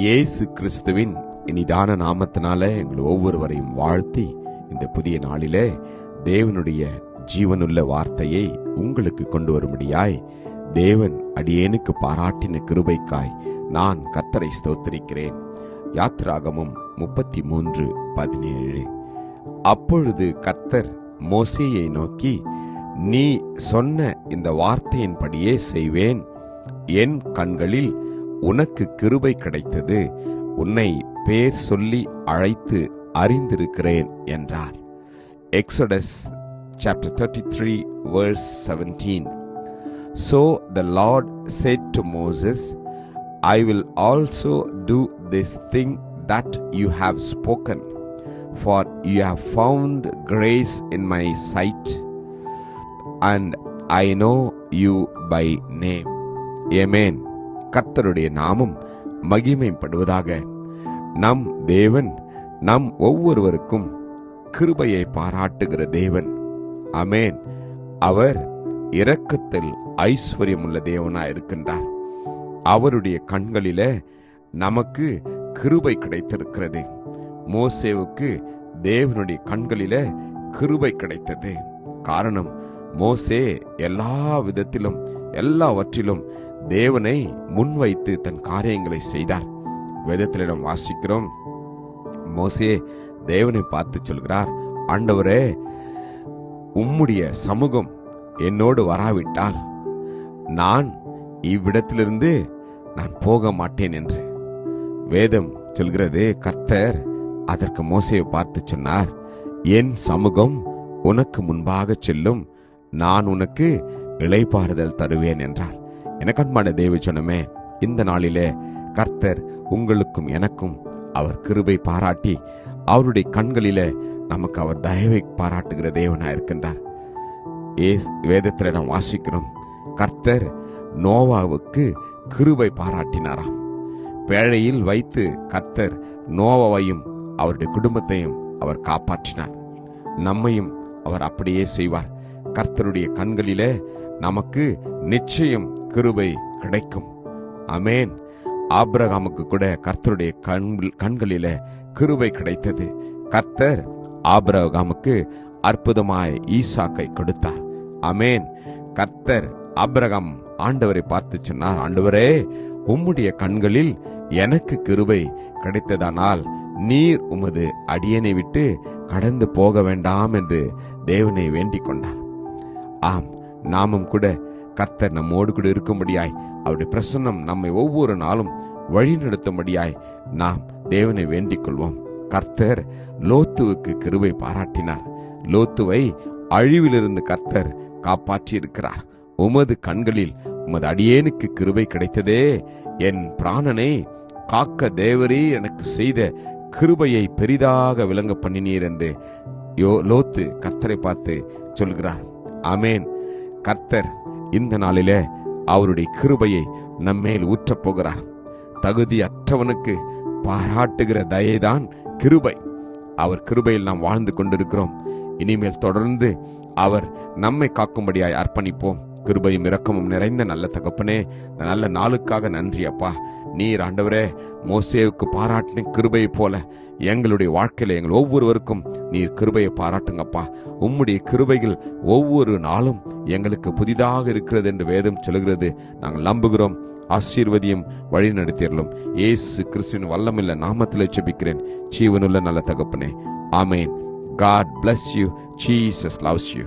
இயேசு கிறிஸ்துவின் இனிதான நாமத்தினால எங்கள் ஒவ்வொருவரையும் வாழ்த்தி இந்த புதிய நாளிலே தேவனுடைய ஜீவனுள்ள வார்த்தையை உங்களுக்கு கொண்டு வரும்படியாய் தேவன் அடியேனுக்கு பாராட்டின கிருபைக்காய் நான் கர்த்தரை ஸ்தோத்திரிக்கிறேன். யாத்திராகமம் 33:17. அப்பொழுது கர்த்தர் மோசேயை நோக்கி, நீ சொன்ன இந்த வார்த்தையின்படியே செய்வேன். என் கண்களில் உனக்கு கிருபை கிடைத்தது, உன்னை பேர் சொல்லி அழைத்து அறிந்திருக்கிறேன் என்றார். Exodus chapter 33 verse 17. So the Lord said to Moses, I will also do this thing that you have spoken, for you have found grace in my sight, and I know you by name. Amen. கர்த்தருடைய நாமம் மகிமைப்படுவதாக. நம் தேவன் நம் ஒவ்வொருவருக்கும் கிருபையை பாராட்டுகிற தேவன். ஆமென். அவர் இரக்கத்தில் ஐஸ்வர்யமுள்ள தேவனாய் இருக்கின்றார். அவருடைய கண்களிலே நமக்கு கிருபை கிடைத்திருக்கிறது. மோசேவுக்கு தேவனுடைய கண்களிலே கிருபை கிடைத்தது. காரணம், மோசே எல்லா விதத்திலும் எல்லாவற்றிலும் தேவனை முன்வைத்து தன் காரியங்களை செய்தார். வேதத்தில் நாம் வாசிக்கிறோம், மோசே தேவனை பார்த்து சொல்கிறார், ஆண்டவரே, உம்முடைய சமூகம் என்னோடு வராவிட்டால் நான் இவ்விடத்திலிருந்து நான் போக மாட்டேன் என்று. வேதம் சொல்கிறது, கர்த்தர் அதற்கு மோசேயை பார்த்து சொன்னார், என் சமூகம் உனக்கு முன்பாக செல்லும், நான் உனக்கு இளைப்பாறுதல் தருவேன் என்றார். எனக்கு அன்பான தேவ சொன்னமே, இந்த நாளிலே கர்த்தர் உங்களுக்கும் எனக்கும் அவர் கிருபை பாராட்டி அவருடைய கண்களிலே நமக்கு அவர் தயவை பாராட்டுகிற தேவனாய் இருக்கின்றார். வேதத்தில் நாம் வாசிக்கிறோம், கர்த்தர் நோவாவுக்கு கிருபை பாராட்டினாராம். பேழையில் வைத்து கர்த்தர் நோவாவையும் அவருடைய குடும்பத்தையும் அவர் காப்பாற்றினார். நம்மையும் அவர் அப்படியே செய்வார். கர்த்தருடைய கண்களிலே நமக்கு நிச்சயம் கிருபை கிடைக்கும். ஆமென். ஆபிரகாமுக்கு கூட கர்த்தருடைய கண்களிலே கிருபை கிடைத்தது. கர்த்தர் ஆபிரகாமுக்கு அற்புதமாய் ஈசாக்கை கொடுத்தார். ஆமென். கர்த்தர் ஆபிரகாம் ஆண்டவரை பார்த்து சொன்னார், ஆண்டவரே, உம்முடைய கண்களில் எனக்கு கிருபை கிடைத்ததானால் நீர் உமது அடியனை விட்டு கடந்து போக வேண்டாம் என்று தேவனை வேண்டிக் கொண்டார். ஆம், நாமும் கூட கர்த்தர் நம்மோடு கூட இருக்கும்படியாய் அவருடைய பிரசன்னம் நம்மை ஒவ்வொரு நாளும் வழிநடத்தும்படியாய் நாம் தேவனை வேண்டிக் கொள்வோம். கர்த்தர் லோத்துவுக்கு கிருபை பாராட்டினார். லோத்துவை அழிவிலிருந்து கர்த்தர் காப்பாற்றி இருக்கிறார். உமது கண்களில் உமது அடியேனுக்கு கிருபை கிடைத்ததே, என் பிராணனை காக்க தேவரே எனக்கு செய்த கிருபையை பெரிதாக விளங்க பண்ணினீர் என்று லோத்து கர்த்தரை பார்த்து சொல்கிறார். ஆமென். கர்த்தர் இந்த நாளிலே அவருடைய கிருபையை நம்மேல் ஊற்றப் போகிறார். தகுதியற்றவனுக்கு பாராட்டுகிற தயைதான் கிருபை. அவர் கிருபையில் நாம் வாழ்ந்து கொண்டிருக்கிறோம். இனிமேல் தொடர்ந்து அவர் நம்மை காக்கும்படியாய் அர்ப்பணிப்போம். கிருபையும் இரக்கமும் நிறைந்த நல்ல தகப்பனே, இந்த நல்ல நாளுக்காக நன்றி அப்பா. நீர் ஆண்டவரே மோசேவுக்கு பாராட்டின கிருபையை போல எங்களுடைய வாழ்க்கையில எங்கள் ஒவ்வொருவருக்கும் நீர் கிருபையை பாராட்டுங்கப்பா. உம்முடைய கிருபைகள் ஒவ்வொரு நாளும் எங்களுக்கு புதிதாக இருக்கிறது என்று வேதம் சொல்கிறது. நாங்கள் நம்புகிறோம். ஆசீர்வதியும் வழி நடத்தியறலும் இயேசு கிறிஸ்துவின் வல்லமில்ல நாமத்தில் ஜெபிக்கிறேன் ஜீவனுள்ள நல்ல தகப்பனே. ஆமென். God bless you. Jesus loves you.